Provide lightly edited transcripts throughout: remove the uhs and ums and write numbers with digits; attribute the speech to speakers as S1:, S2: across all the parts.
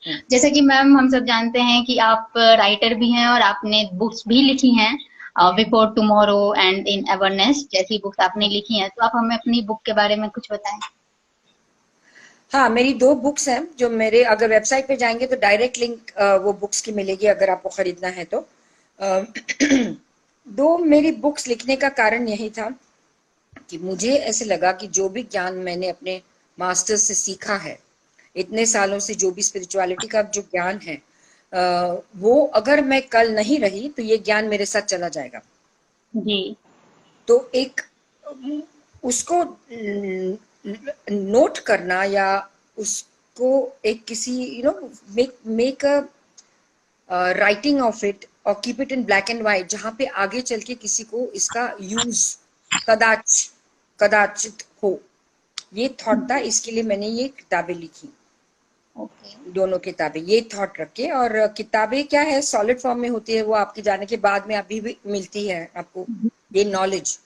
S1: जैसा कि मैम हम सब जानते हैं कि आप राइटर भी हैं और आपने बुक्स भी लिखी हैं, before tomorrow and in awareness जैसी बुक्स आपने लिखी हैं, तो आप हमें अपनी बुक के बारे में कुछ बताएं।
S2: हाँ, मेरी 2 बुक्स हैं जो मेरे अगर वेबसाइट पे जाएंगे तो डायरेक्ट लिंक वो बुक्स की मिलेगी अगर आपको खरीदना है तो। अ, 2 मेरी बुक्स लिखने का कारण यही था कि मुझे ऐसे लगा कि जो भी ज्ञान मैंने अपने मास्टर्स से सीखा है, इतने सालों से जो भी स्पिरिचुअलिटी का जो ज्ञान है, वो अगर मैं कल नहीं रही तो ये ज्ञान मेरे साथ चला जाएगा।
S1: जी।
S2: तो एक उसको नोट करना या उसको एक किसी make a writing of it और keep it in black and white, जहां पे आगे चल के किसी को इसका यूज कदाचित हो, ये थॉट था। इसके लिए मैंने ये किताबें लिखी,
S1: ओके।
S2: दोनों किताबें ये थॉट रख के। और किताबें क्या है, सॉलिड फॉर्म में होती है, वो आपके जाने के बाद में अभी भी मिलती है आपको ये नॉलेज।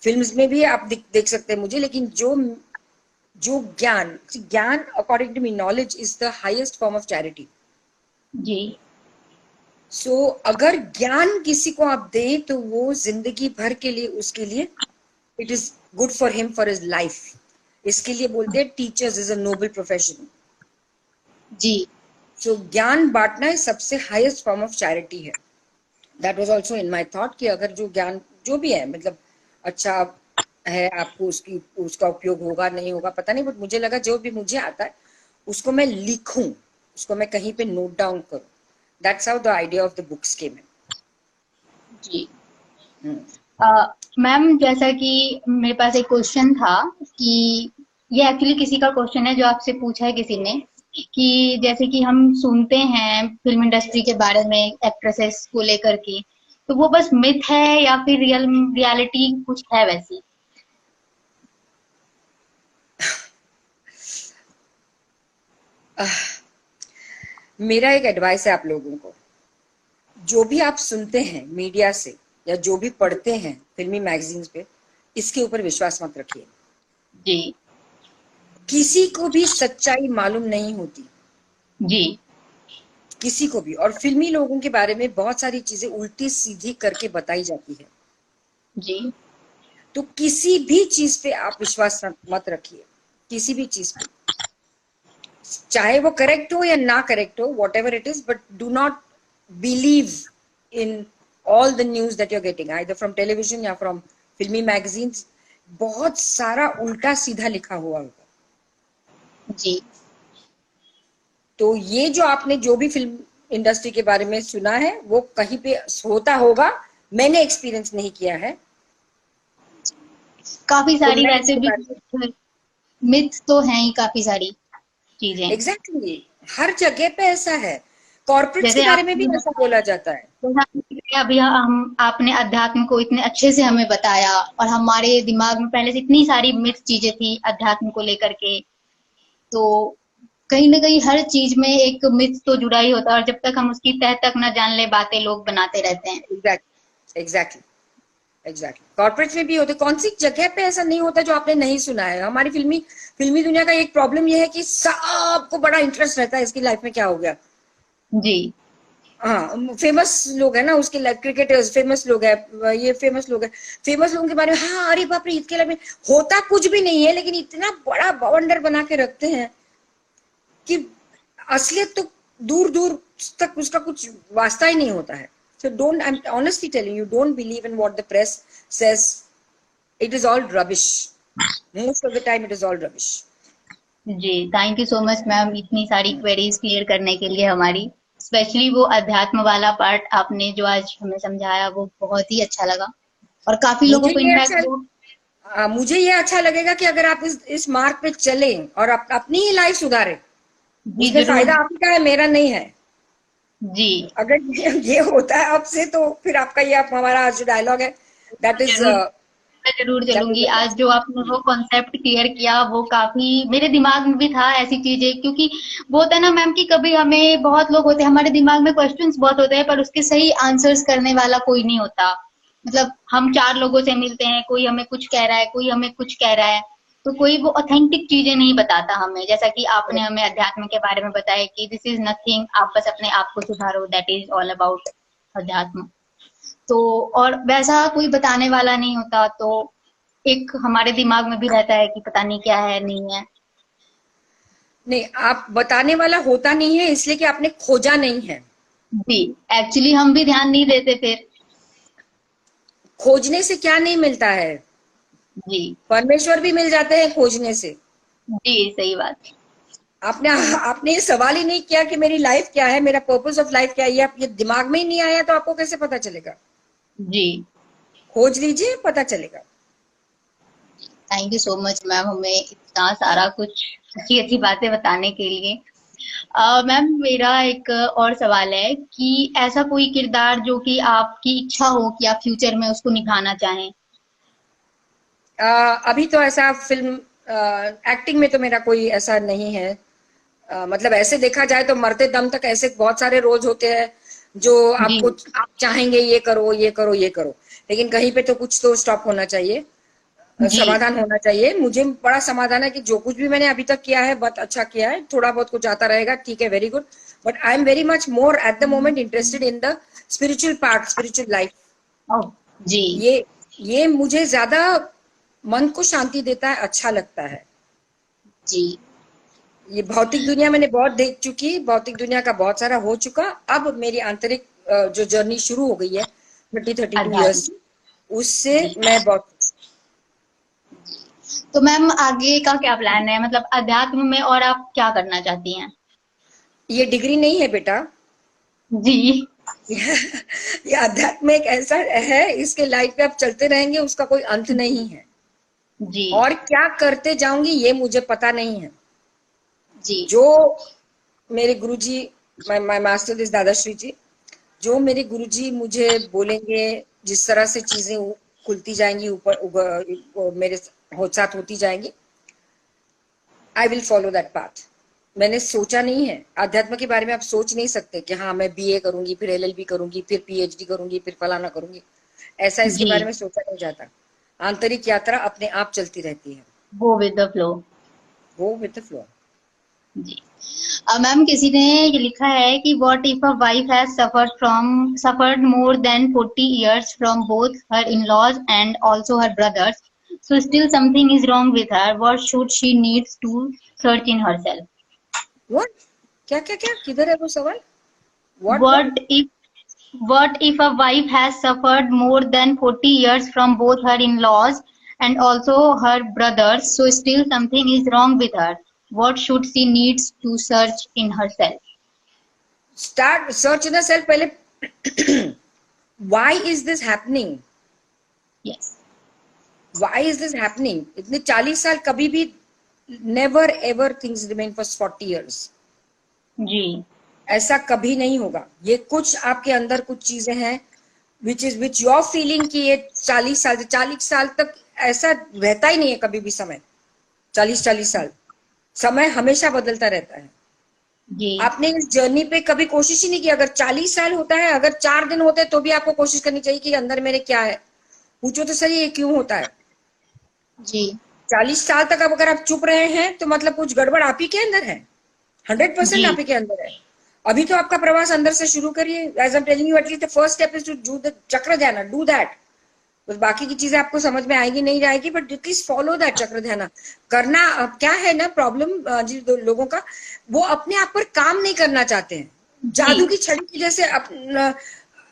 S2: फिल्म्स में भी आप देख सकते हैं मुझे, लेकिन जो जो ज्ञान ज्ञान according to me, knowledge is the highest form of charity.
S1: जी।
S2: सो अगर ज्ञान किसी को आप दे तो वो जिंदगी भर के लिए उसके लिए it is good for him for his life. इसके लिए बोलते हैं teachers is a noble profession.
S1: जी।
S2: सो ज्ञान बांटना सबसे हाईएस्ट फॉर्म ऑफ चैरिटी है। That was also in my thought कि अगर जो ज्ञान जो भी है, मतलब अच्छा है, आपको उसकी उसका उपयोग होगा नहीं होगा पता नहीं, बट मुझे लगा जो भी मुझे आता है उसको मैं लिखूं, उसको मैं कहीं पे नोट डाउन करूं। That's how the idea of the books came
S1: जी।
S2: इन।
S1: मैम जैसा कि मेरे पास एक क्वेश्चन था कि ये एक्चुअली किसी का क्वेश्चन है जो आपसे पूछा है किसी ने, कि जैसे कि हम सुनते हैं फिल्म इंडस्ट्री के बारे में एक्ट्रेसेस को लेकर के, तो वो बस मिथ है या फिर रियलिटी कुछ है वैसी?
S2: मेरा एक एडवाइस है आप लोगों को, जो भी आप सुनते हैं मीडिया से या जो भी पढ़ते हैं फिल्मी मैगजीन्स पे, इसके ऊपर विश्वास मत रखिए।
S1: जी।
S2: किसी को भी सच्चाई मालूम नहीं होती,
S1: जी।
S2: किसी को भी। और फिल्मी लोगों के बारे में बहुत सारी चीजें उल्टी सीधी करके बताई जाती है।
S1: जी।
S2: तो किसी भी चीज पे आप विश्वास मत रखिए, किसी भी चीज पे, चाहे वो करेक्ट हो या ना करेक्ट हो, whatever it is, but do not believe in all the news that you are getting either from television या फ्रॉम फिल्मी मैगजीन्स। बहुत सारा उल्टा सीधा लिखा हुआ होगा।
S1: जी।
S2: तो ये जो आपने जो भी फिल्म इंडस्ट्री के बारे में सुना है वो कहीं पे होता होगा, मैंने एक्सपीरियंस नहीं किया है।
S1: काफी
S2: तो
S1: सारी
S2: मैं
S1: वैसे
S2: इसके
S1: भी
S2: बारे में
S1: मिथ्स तो हैं ही काफी सारी चीजें।
S2: एग्जैक्टली हर जगह पे ऐसा है। कॉर्पोरेट्स के
S1: जैसे
S2: बारे में भी
S1: आपने
S2: ऐसा बोला जाता है।
S1: अभी हम आपने अध्यात्म को इतने अच्छे से हमें बताया, और हमारे दिमाग में पहले से इतनी सारी मिथ चीजें थी अध्यात्म को लेकर के, तो कहीं ना कहीं हर चीज में एक मिथ तो जुड़ा ही होता है, और जब तक हम उसकी तह तक न जान ले बातें लोग बनाते रहते हैं।
S2: एग्जैक्टली एग्जैक्टली एग्जैक्टली कॉर्पोरेट में भी होते। कौन सी जगह पे ऐसा नहीं होता जो आपने नहीं सुना है। हमारी फिल्मी फिल्मी दुनिया का एक प्रॉब्लम यह है कि सबको बड़ा इंटरेस्ट रहता है इसकी लाइफ में क्या हो गया।
S1: जी।
S2: हाँ, फेमस लोग है ना उसके लाइफ, क्रिकेटर्स फेमस लोग है, ये फेमस लोग है, फेमस लोगों के बारे में हाँ अरे बाप रे इसके लाइफ में होता कुछ भी नहीं है, लेकिन इतना बड़ा बवंडर बना के रखते हैं कि असलियत तो दूर दूर तक उसका कुछ वास्ता ही नहीं होता है। So don't, I'm honestly telling you, don't believe in what the press says. It is all rubbish. Most of the time it is all rubbish.
S1: जी, thank you so much ma'am इतनी सारी क्वेरीज क्लियर करने के लिए हमारी। Specially वो अध्यात्म वाला पार्ट आपने जो आज हमें समझाया वो बहुत ही अच्छा लगा, और काफी लोगों
S2: मुझे
S1: को
S2: ये
S1: इनफैक्ट
S2: अच्छा
S1: वो।
S2: मुझे ये अच्छा लगेगा कि अगर आप इस मार्ग पे चलें और अपनी ही लाइफ सुधारें।
S1: जी
S2: उसमें
S1: जरूर।
S2: फायदा आपका है, मेरा नहीं है।
S1: जी।
S2: अगर ये होता है आपसे तो फिर आपका ये हमारा आज जो डायलॉग है, दैट इज
S1: जरूर, मैं ज़रूर
S2: दैट
S1: चलूँगी।
S2: इज
S1: आज जो आपने वो कॉन्सेप्ट क्लियर किया वो काफ़ी मेरे दिमाग में भी था ऐसी चीज़ें, क्योंकि वो होता है ना मैम कि कभी हमें बहुत लोग होते हैं हमारे दिमाग में क्वेश्चंस बहुत होते हैं पर उसके सही आंसर्स करने वाला कोई नहीं होता। मतलब हम 4 लोगों से मिलते हैं, कोई हमें कुछ कह रहा है, कोई हमें कुछ कह रहा है, तो कोई वो ऑथेंटिक चीजें नहीं बताता हमें, जैसा कि आपने हमें अध्यात्म के बारे में बताया कि दिस इज नथिंग, आप बस अपने आप को सुधारो, दैट इज ऑल अबाउट अध्यात्म। तो और वैसा कोई बताने वाला नहीं होता, तो एक हमारे दिमाग में भी रहता है कि पता नहीं क्या है, नहीं है।
S2: नहीं, आप बताने वाला होता नहीं है इसलिए कि आपने खोजा नहीं है।
S1: जी, एक्चुअली हम भी ध्यान नहीं देते फिर।
S2: खोजने से क्या नहीं मिलता है,
S1: जी।
S2: परमेश्वर भी मिल जाते हैं खोजने से।
S1: जी, सही बात।
S2: आपने आपने ये सवाल ही नहीं किया कि मेरी लाइफ क्या है, मेरा पर्पस ऑफ लाइफ क्या है, ये दिमाग में ही नहीं आया तो आपको कैसे पता चलेगा?
S1: जी।
S2: खोज लीजिए, पता चलेगा।
S1: Thank you so much ma'am, हमें इतना सारा कुछ अच्छी अच्छी बातें बताने के लिए। मैम मेरा एक और सवाल है कि ऐसा कोई किरदार जो कि आपकी इच्छा हो कि आप फ्यूचर में उसको निभाना चाहें।
S2: अभी तो ऐसा फिल्म एक्टिंग में तो मेरा कोई ऐसा नहीं है। मतलब ऐसे देखा जाए तो मरते दम तक ऐसे बहुत सारे रोल्स होते हैं जो
S1: जी।
S2: आपको, आप चाहेंगे ये करो ये करो ये करो, लेकिन कहीं पे तो कुछ तो स्टॉप होना चाहिए,
S1: जी।
S2: समाधान होना चाहिए। मुझे बड़ा समाधान है कि जो कुछ भी मैंने अभी तक किया है बहुत अच्छा किया है, थोड़ा बहुत कुछ आता रहेगा, ठीक है, very good. But I am very much more at the moment interested in the spiritual part, spiritual life.
S1: Oh. जी।
S2: ये मुझे ज्यादा मन को शांति देता है, अच्छा लगता है।
S1: जी।
S2: ये भौतिक दुनिया मैंने बहुत देख चुकी, भौतिक दुनिया का बहुत सारा हो चुका। अब मेरी आंतरिक जो जर्नी शुरू हो गई है 32 ईयर्स,
S1: अध्यात्म।
S2: उससे
S1: जी।
S2: मैं बहुत।
S1: तो मैम आगे का क्या प्लान है, मतलब अध्यात्म में और आप क्या करना चाहती हैं।
S2: ये डिग्री नहीं है बेटा।
S1: जी।
S2: ये अध्यात्म एक ऐसा है, इसके लाइफ पे आप चलते रहेंगे, उसका कोई अंत नहीं है।
S1: जी।
S2: और क्या करते जाऊंगी ये मुझे पता नहीं है।
S1: जी।
S2: जो मेरे गुरुजी, माय मास्टर इज दादाश्री जी, जो मेरे गुरुजी मुझे बोलेंगे, जिस तरह से चीजें खुलती जाएंगी, ऊपर मेरे साथ होती जाएंगी, I will follow that path. मैंने सोचा नहीं है अध्यात्म के बारे में, आप सोच नहीं सकते कि हाँ मैं बीए करूंगी, फिर एलएलबी करूंगी, फिर पीएचडी करूंगी, फिर फलाना करूंगी। ऐसा इसके
S1: जी।
S2: बारे में सोचा नहीं जाता। आंतरिक यात्रा अपने आप चलती रहती है,
S1: गो विद द फ्लो।
S2: वो विद द फ्लो।
S1: जी। मैम किसी ने ये लिखा है कि what if a wife has suffered more than 40 years from both her in laws and also her brothers, so still something is wrong with her, what should she needs to search in herself.
S2: What? क्या क्या क्या, किधर है वो सवाल? What?
S1: What if what if a wife has suffered more than 40 years from both her in-laws and also her brothers, so still something is wrong with her? What should she needs to search in herself?
S2: Start search in self पहले। Why is this happening?
S1: Yes.
S2: Why is this happening? इतने 40 साल कभी भी, never ever things remain for 40 years।
S1: जी।
S2: ऐसा कभी नहीं होगा। ये कुछ आपके अंदर कुछ चीजें हैं विच योर फीलिंग की ये 40 साल तक ऐसा रहता ही नहीं है कभी भी समय। 40 साल समय हमेशा बदलता रहता है।
S1: जी।
S2: आपने इस जर्नी पे कभी कोशिश ही नहीं की। अगर 40 साल होता है, अगर 4 दिन होते हैं तो भी आपको कोशिश करनी चाहिए कि अंदर मेरे क्या है, पूछो तो सही, ये क्यों होता है।
S1: जी।
S2: 40 साल तक अब अगर आप चुप रहे हैं तो मतलब कुछ गड़बड़ आप ही के अंदर है, 100%
S1: जी।
S2: आप ही के अंदर है। अभी तो आपका प्रवास अंदर से शुरू करिए। As I am telling you, at least the first step is to do the chakra dhyan, do that. बस बाकी की चीजें आपको समझ में आएगी नहीं जाएगी, बट एटलीस्ट फॉलो दैट चक्र ध्यान करना। अब क्या है ना प्रॉब्लम जिन लोगों का, वो अपने आप पर काम नहीं करना चाहते हैं।
S1: जी।
S2: जादू की छड़ी की जैसे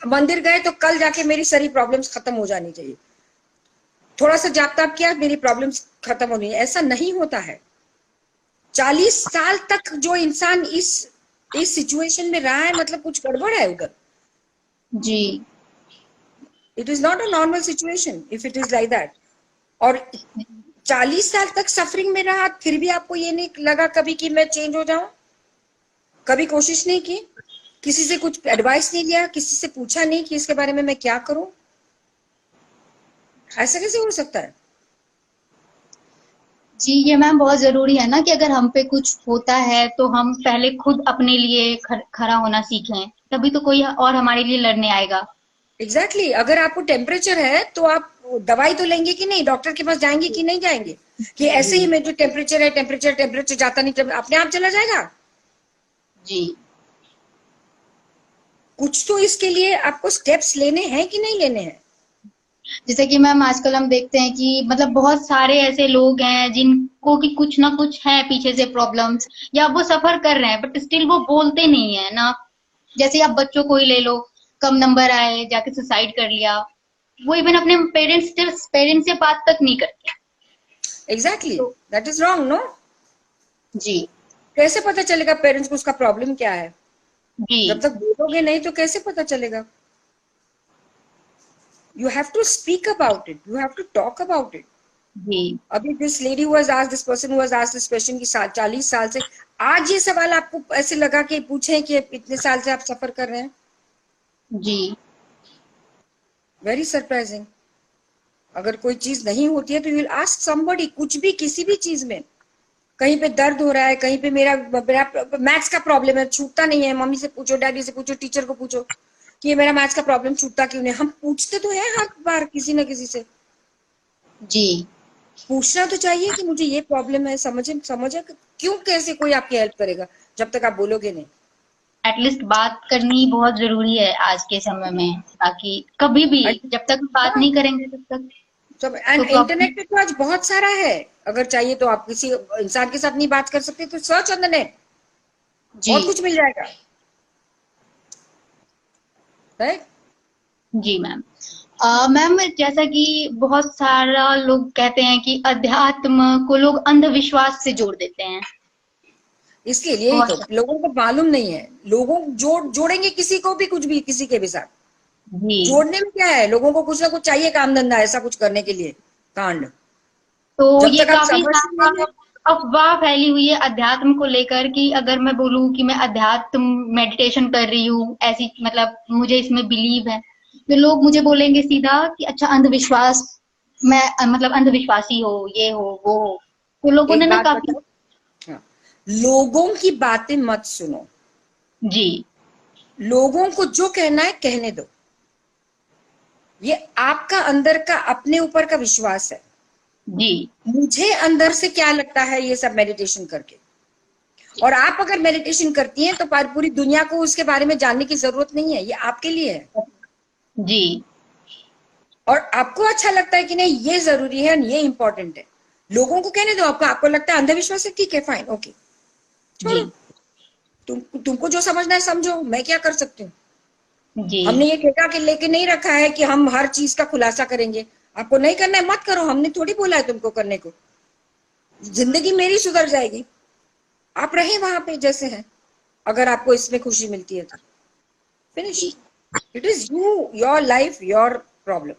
S2: मंदिर गए तो कल जाके मेरी सारी प्रॉब्लम्स खत्म हो जानी चाहिए, थोड़ा सा जाप ताप किया मेरी प्रॉब्लम्स खत्म होनी है। ऐसा नहीं होता है। 40 साल तक जो इंसान इस सिचुएशन में रहा है, मतलब कुछ गड़बड़ है उधर।
S1: जी।
S2: It is not a normal situation if it is like that. और 40 साल तक सफरिंग में रहा, फिर भी आपको ये नहीं लगा कभी कि मैं चेंज हो जाऊं? कभी कोशिश नहीं की? किसी से कुछ एडवाइस नहीं लिया? किसी से पूछा नहीं कि इसके बारे में मैं क्या करूं? ऐसा कैसे हो सकता है?
S1: जी, ये मैम बहुत जरूरी है ना कि अगर हम पे कुछ होता है तो हम पहले खुद अपने लिए खड़ा होना सीखें, तभी तो कोई और हमारे लिए लड़ने आएगा।
S2: एग्जैक्टली अगर आपको टेम्परेचर है तो आप दवाई तो लेंगे कि नहीं, डॉक्टर के पास जाएंगे कि नहीं जाएंगे, कि ऐसे ही में जो टेम्परेचर है, टेम्परेचर जाता नहीं, अपने आप चला जाएगा।
S1: जी।
S2: कुछ तो इसके लिए आपको स्टेप्स लेने हैं कि नहीं लेने हैं।
S1: जैसे कि मैम आजकल हम देखते हैं कि मतलब बहुत सारे ऐसे लोग हैं जिनको कि कुछ ना कुछ है पीछे से प्रॉब्लम्स, या वो सफर कर रहे हैं बट स्टिल वो बोलते नहीं है ना। जैसे आप बच्चों को ही ले लो, कम नंबर आए जाके सुसाइड कर लिया, वो इवन अपने पेरेंट्स से बात तक नहीं करते।
S2: एग्जैक्टली
S1: तो
S2: दैट इज रॉन्ग नो।
S1: जी।
S2: कैसे पता चलेगा पेरेंट्स को उसका प्रॉब्लम क्या है?
S1: जी।
S2: जब तक बोलोगे नहीं तो कैसे पता चलेगा? You have to speak about it, you have to talk about it.
S1: जी।
S2: अभी this lady was asked, this person was asked this question की 40 साल से आज ये सवाल आपको ऐसे लगा कि पूछे कि इतने साल से आप सफर कर रहे हैं।
S1: जी।
S2: Very surprising. अगर कोई चीज नहीं होती है तो यू विल आस्क समबडी, कुछ भी किसी भी चीज में, कहीं पे दर्द हो रहा है, कहीं पे मेरा मैथ्स का प्रॉब्लम है, छूटता नहीं है, मम्मी से पूछो, डैडी से पूछो, टीचर को पूछो कि ये मेरा मैथ्स का प्रॉब्लम छूटता क्यों नहीं। हम पूछते तो है हर बार किसी ना किसी से।
S1: जी।
S2: पूछना तो चाहिए कि मुझे ये प्रॉब्लम है, समझे क्यों, कैसे कोई आपकी हेल्प करेगा जब तक आप बोलोगे नहीं।
S1: एटलीस्ट बात करनी बहुत जरूरी है आज के समय में, ताकि कभी भी जब तक बात नहीं करेंगे तब तक
S2: सब
S1: कोई
S2: एंड
S1: प्रॉब्लम।
S2: इंटरनेट पे तो आज बहुत सारा है। अगर चाहिए तो आप किसी इंसान के साथ नहीं बात कर सकते तो सर्च ऑन द नेट,
S1: जी।
S2: बहुत कुछ मिल जाएगा, राइट।
S1: जी मैम। मैम जैसा कि बहुत सारा लोग कहते हैं कि अध्यात्म को लोग अंधविश्वास से जोड़ देते हैं।
S2: इसके लिए ही
S1: बहुत
S2: तो
S1: सारे।
S2: लोगों को मालूम नहीं है। लोगों जोड़ेंगे किसी को भी, कुछ भी किसी के भी साथ
S1: जी।
S2: जोड़ने में क्या है, लोगों को कुछ ना कुछ चाहिए काम धंधा ऐसा कुछ करने के लिए, कांड।
S1: तो
S2: जब
S1: ये
S2: तक आप
S1: काफी
S2: समझते
S1: ज्यादा
S2: नहीं है।
S1: अफवाह फैली हुई है अध्यात्म को लेकर, कि अगर मैं बोलूं कि मैं अध्यात्म मेडिटेशन कर रही हूँ, ऐसी मतलब मुझे इसमें बिलीव है, तो लोग मुझे बोलेंगे सीधा कि अच्छा अंधविश्वास, मैं मतलब अंधविश्वासी हो, ये हो वो हो। तो लोगों ने
S2: एक
S1: ना
S2: बात
S1: काफी।
S2: बताओ, हाँ, लोगों की बातें मत सुनो।
S1: जी।
S2: लोगों को जो कहना है कहने दो। ये आपका अंदर का अपने ऊपर का विश्वास है।
S1: जी।
S2: मुझे अंदर से क्या लगता है ये सब मेडिटेशन करके, और आप अगर मेडिटेशन करती हैं तो पूरी दुनिया को उसके बारे में जानने की जरूरत नहीं है, ये आपके लिए है।
S1: जी।
S2: और आपको अच्छा लगता है कि नहीं ये जरूरी है, ये इंपॉर्टेंट है, लोगों को कहने दो। आपको लगता है अंधविश्वास है, ठीक है, फाइन, ओके,
S1: जी।
S2: छोड़ो। तुमको जो समझना है समझो, मैं क्या कर सकती हूँ।
S1: जी।
S2: हमने ये ठेका के लेके नहीं रखा है कि हम हर चीज का खुलासा करेंगे। आपको नहीं करना है मत करो, हमने थोड़ी बोला है तुमको करने को। जिंदगी मेरी सुधर जाएगी, आप रहे वहां पे जैसे हैं, अगर आपको इसमें खुशी मिलती है तो फिनिश।
S1: जी।
S2: It is you, your life, your problem.